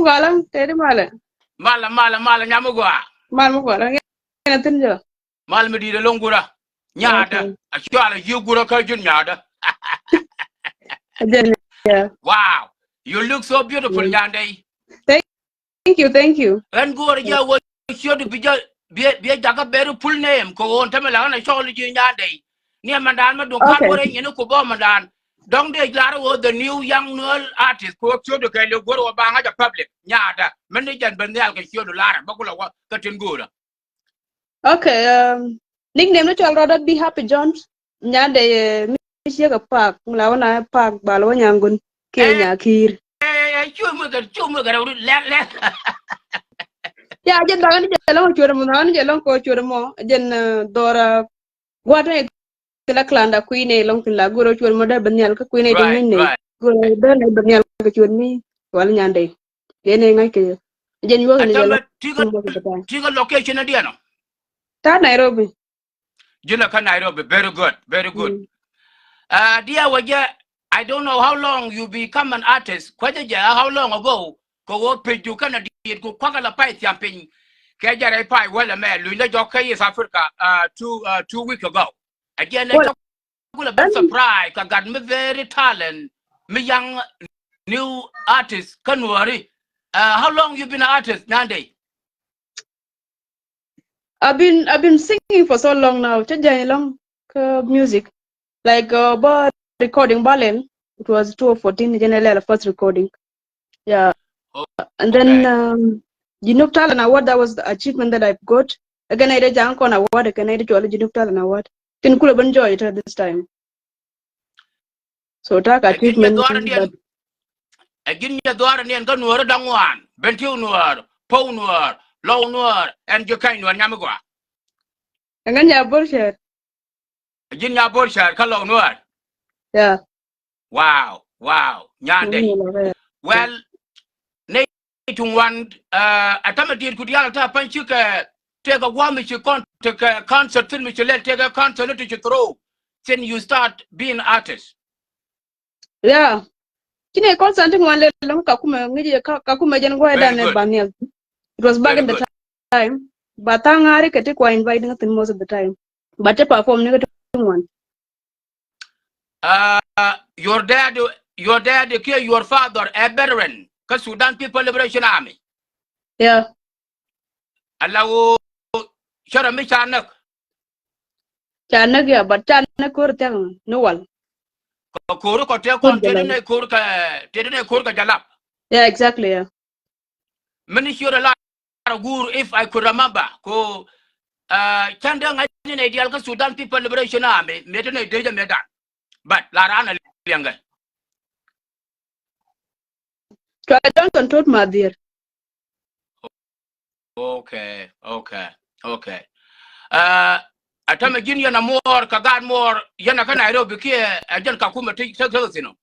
galang tedi mala. Mala nyamugwa. Mal mo galang ngena tinjo. Mal mi di de longura. Nyada. Actually you gura ka jun nyada. Yeah. Wow. You look so beautiful nyande. Thank you. And go ja wo should be jaga beru full name ko on tamela na shol ji nyande. Ni mandan ma dun kan Okay. gore nyinu ko bo mandan. Dong de glaro wo the new young null artist ko should ka le goro ba nga ja public nyada. Manager ben yal ka should lara bakula wa ka tin gura. Okay, nickname no chal Roda Be Happy Jones. Nyande misia ka park, mlawana park balwa nyangun Kenya kir. Chuma ga let. Ya jen bangan jalan chura mo nan jalan ko chura mo jen dora gwata kila klanda kuine long kila goro chura mo da banyal ka kuine ding ne. Goro da ne banyal ka chura mi wal nyande. Yene ngai ke jen yo ne jalan. Tiga location na diano. Ta Nairobi. Jina ka Nairobi. Very good. Dear Waja, I don't know how long you become an artist. How long ago? Ko wo peju kana di ko kwagala pai tiamping. Kaja rai pai wala me luila joka is Africa 2 weeks ago. Again let you be surprised. I got me very talent. Me young new artist can worry. How long you been an artist, Nande? I've been singing for so long now. Change long music. Like about recording Balen. It was 2014 general first recording. Yeah. And then Jinuk Talent Award, that was the achievement that I got. Again I did Jankon Award, again I did Jinuk Talent Award. Can could have enjoyed it at this time. So that achievement. Again ya doar ni kan nuar dangwan, bentiu nuar, pau nuar, low nuar, and you kind nuar nyamagwa. Again ya bullshit. Again ya bullshit, kalau nuar. Yeah. Wow. Nyande. Well, ne to one atama dir kudiala ta panchika take a one which you take a concert film which you let take a concert to you throw. Then you start being artist. Yeah. Kine call something one little kakuma jango done Banyal. It was back in the time. But Tangari Katikwa inviting us most of the time. But to perform negative one. Your dad, your father, a veteran, because Sudan People Liberation Army. Yeah. Allow Sharami Chanak. Chanak, yeah, but Chanak Kurtang, no one. Kurka Jalap. Yeah, exactly. Yeah. Many sure a lot of guru if I could remember. Ko Chandang ideal Sudan People Liberation Army, made a day medan. But Larana Younger. Johnson told my dear. Okay. Atama gin yana more kagad more yana ka Nairobi ke ajan kakuma sino.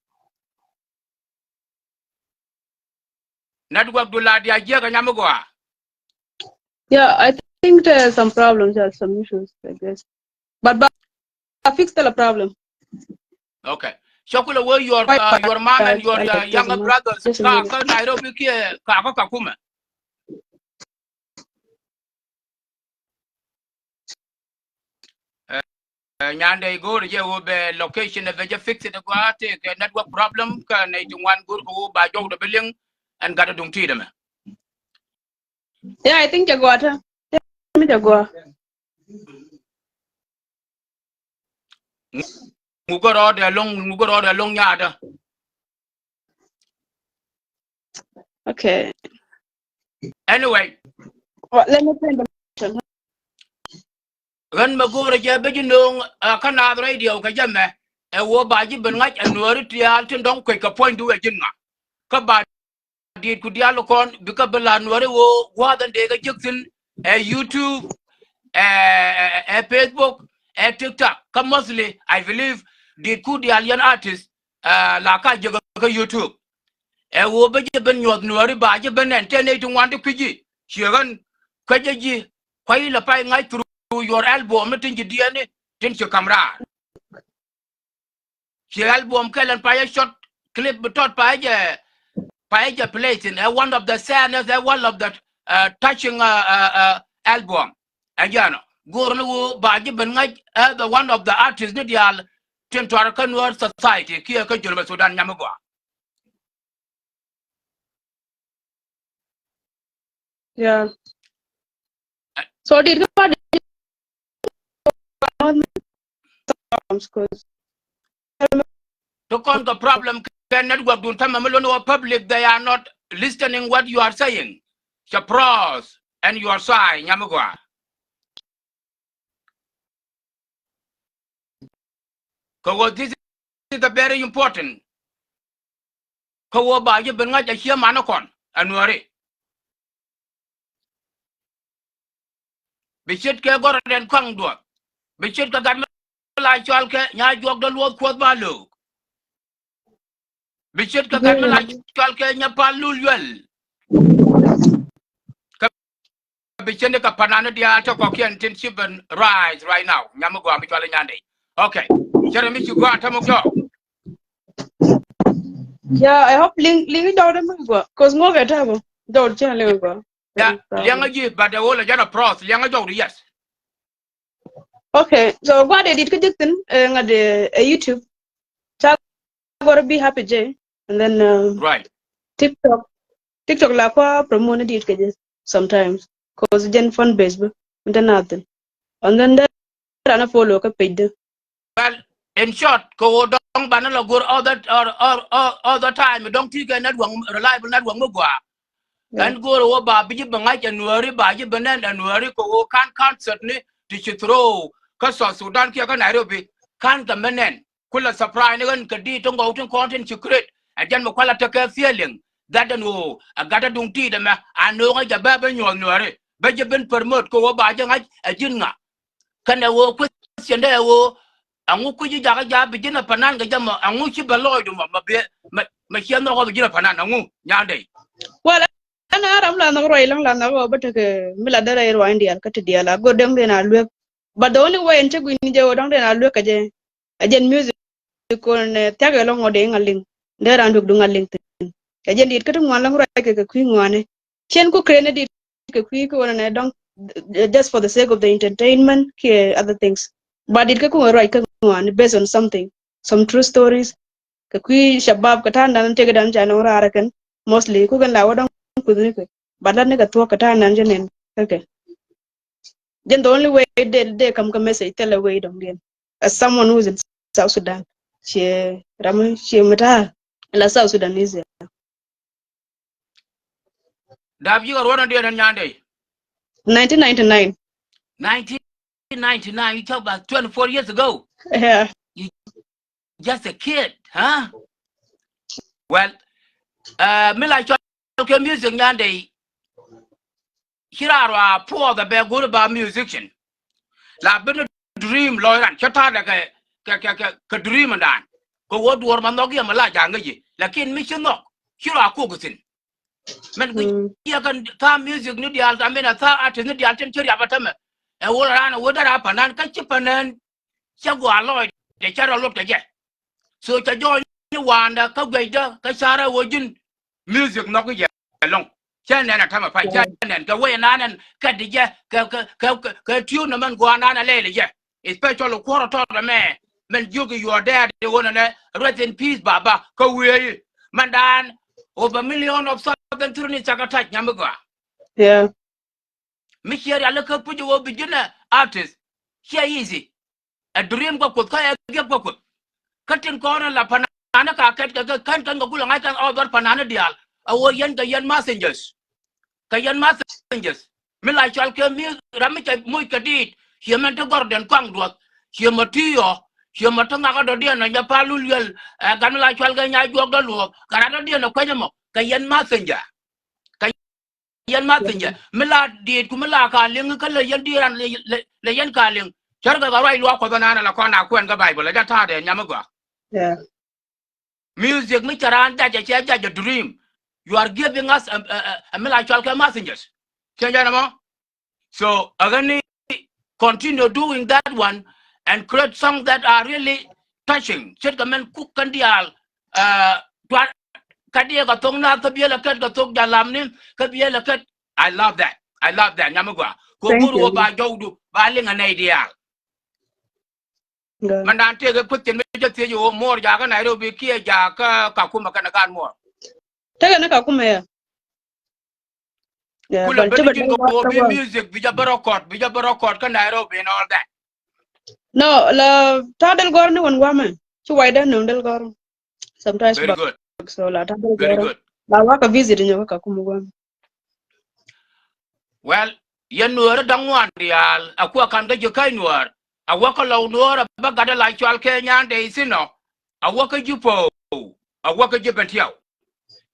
Network dula dia je ka nyamugwa. Yeah, I think there's some problems, there's some issues, I guess. But I fixed the problem. Okay. Shokula wo your mom and your younger brothers ka Nairobi ke kakuma. Nyande go je wo be location of je fix it go take network problem ka na one go go ba jow the building and got dung ti dem. Yeah, I think you got her. Yeah, go. Mugoro de long yada. Okay. Anyway. Well, let me play the motion. Ran magoro je be jinong kana radio ka jamme e wo ba ji ben ngaj anori tial tin dong ko ka point du e jinga. Ka ba di ku dialo kon bi ka bela anori wo wa dan de ga jiktin YouTube Facebook TikTok ka mostly I believe the good alien artist la ka je ka YouTube e wo be je ben nyod nori ba je ben ente to want kwiji chiran kwaje kwai la pai ngai through your album tin ji diane tin ci camera ci album kalen pa shot clip tot pa je Paeja plays in one of the sadness, one of the touching album. Again, Guru Baji Bengai, the one of the artists, Nidial, Tintuarakan World Society, Kia Kajul Sudan Yamagua. Yeah. So did you to con the problem can network do time public, they are not listening what you are saying. Surprise and your side, Yamagua. Because this is the very important. Kawa ba you bring out a here manacon and worry. Bishit Kagor and Kongdor. Bishit Kagan like Chalka, Yajok the Lord quote Balu. Bishit Kagan like Chalka, Yapalul. Bichendeka Panana Diata Koki and Tinship and rise right now. Yamagua Michalinande. Okay. Jeremy, you go and Tamogo. Yeah, I hope link it down because more at don't channel. Yeah, Yangaji, but the whole agenda pros, Yangajo, yes. Okay, so what I did at the YouTube. So I gotta be happy, Jay. And then Right. TikTok la promote it sometimes. Cause gen fun base and then nothing. And then there and a follow a page. Well, in short, go down banana go all the time. Don't think a network reliable network mugwa. And go over Babi Bangai and worry Baji Banan and worry go can't certainly to throw. Cause Sudan Kia Nairobi can't the menen. Kula surprise and Kadi don't go to content to create. And then Makala take a feeling that no, I got a dung tea them. I know I got baby you worry. But you been promote go over Bajang a jinga. Can I walk question there? Ang uku ji jaga jaga bijina panan ga jama ang uku baloy dum ma chiam no bijina panan ang nyande. Well, and I'm not right long but military or India cut a deal. I go down then I look. But the only way in Chagwin down then I look again. Again music on tag along or dang a link. There and doing a link. Again did cut one long like a queen one. Chen could crane it a quick one and I don't just for the sake of the entertainment, other things. But it could right one based on something, some true stories. Kakui Shabab Katan and take it down Janora Arakan, mostly cook and loud on Kudrik. But that nigga talk Katan and Janin. Okay. Then the only way they come message tell away them as someone who's in South Sudan. She Mata La South Sudanese. Dab you are one of the nyande. 1999. 1999, you talk about 24 years ago. Yeah. You just a kid, huh? Well, Mila Chalka music nyande. Here are poor the bear good about musician. La been a dream lawyer and chata like a dream and dan. Go what war manogi and malajangaji. Like in mission no. Here are cooking. Men we can time music nudial, I mean a third artist nudial century abatama. And all around a water up and then catch up and then Shagua Lloyd, the channel looked again. So to join you one, the Kagwaja, Kashara, Wajin music knock along. Chen and a time of fight, and go away and cut the jet, tune the man go on a lady, yeah. Especially a quarter of the man. Men Yugi, you are there, they want to rest in peace, Baba, go away. Mandan, over a million of Southern Tunis, Chakatak, Yamaga. Yeah. Michelle, I look up with you, beginner artist. Here easy. A dream book with Kaya Gapok. Cutting corner la Panaka, can't go along, I can order Panana Dial. Our young messengers. Kayan messengers. Mila Chalka Ramita Muikadit, he meant to Gordon Kongdwak, he Matio, he Matanga Dian and Yapalul, Gamila Chalga Yagalo, Garada Dian of Kajamo, Kayan messenger. Kayan messenger. Mila did Kumalaka, Linkala Yandir and Layan Kaling, Charga right walk with another Lakona Quanga Bible, like that and Yamaga. Yeah. Music, Micharan, that a dream. You are giving us a Milachalka messengers. So again, continue doing that one and create songs that are really touching. Chetkamen Kukandial kadia ka tong na ka biela kat ka tok dalam nim ka biela kat. I love that nyamagwa ko guru ba jawdu ba linga na ideal mandan te ga putin me jate yo mor ja ka Nairobi ki ja ka kuma kana kan mor tega na ka kuma ya kula bani go be music bija barokot ka Nairobi and all that. No, la tadel gor ni won wame ci wayda no del gor sometimes very good so la tadel very gor good la waka visit nyo ka kuma wame. Well, yan nuara dangwan real, aku akan ke jekai nuar. Awak kalau nuara bagada lai cual Kenya de sino. Awak ke jupo, awak ke jepentiau.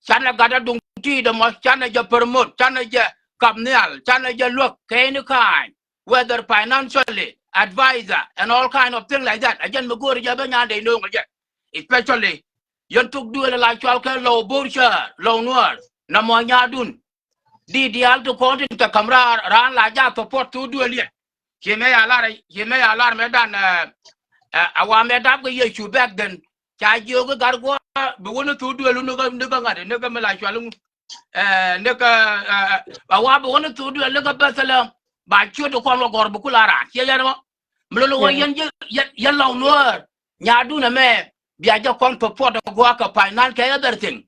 Chana gada dung ti de mas chana je permut, chana je kamnial, chana je look any kind, whether financially, advisor, and all kind of things like that. Ajan megor je banya de nong aja. Especially, yan tuk dua lai cual ke low bursha, low nuar, namanya dun. Di alto content ka kamera ran la ja to pot tu du li yeme ya lar medan awa medab ko ye chu back then cha jo ko gar go bu wona tu du lu no ga ngade ne ga mala chalu ne ka awa bu wona tu du le ga basalam ba chu to ko lo gor bu kulara ye ya no mlo wo yen law no nya du na me bia ja kon to pot go ka finance ka everything.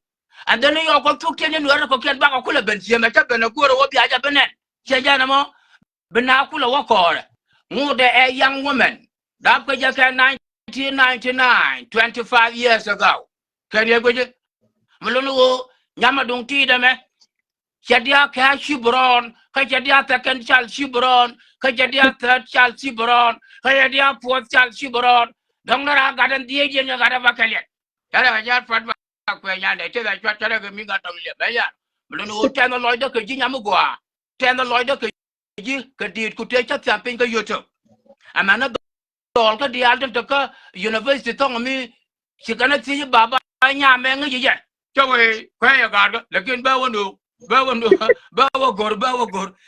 And then you go to Kenya, you are going back a cooler bench, you make up and a quarter of the Japanet. Chajanamo, Benacula Walker, more than a young woman. That was just 1999, 25 years ago. Can you go? Malunu, Yamadung Tidame, Shadia Shibron, Kajadia second child Shibron, Kajadia third child Shibron, Kajadia fourth child Shibron, Dongara Garden the agent, you got a vacant. Kaya de te da chwa ga mi ga to le ba ya mlo ten lo do ke ji nyam gwa ten lo do ke ji ke di ku te cha pin ka YouTube amana do ka di al to ka university to mi chi kana ti baba nya me ngi je cho we kwa ya ga lekin ba wonu ba wo gor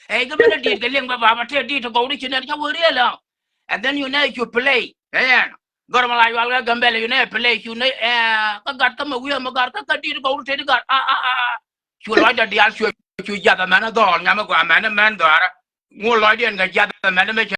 e ga me di ke leng baba te di to go di chine cha we la and then you know you play Gormalai wal gambele you ne play you ne ka gat ka ma wi ma gar ka dir ko te gar you lo da dia you ya da mana do nya ma gwa mana man do ara ngo lo dia ga ya da mana me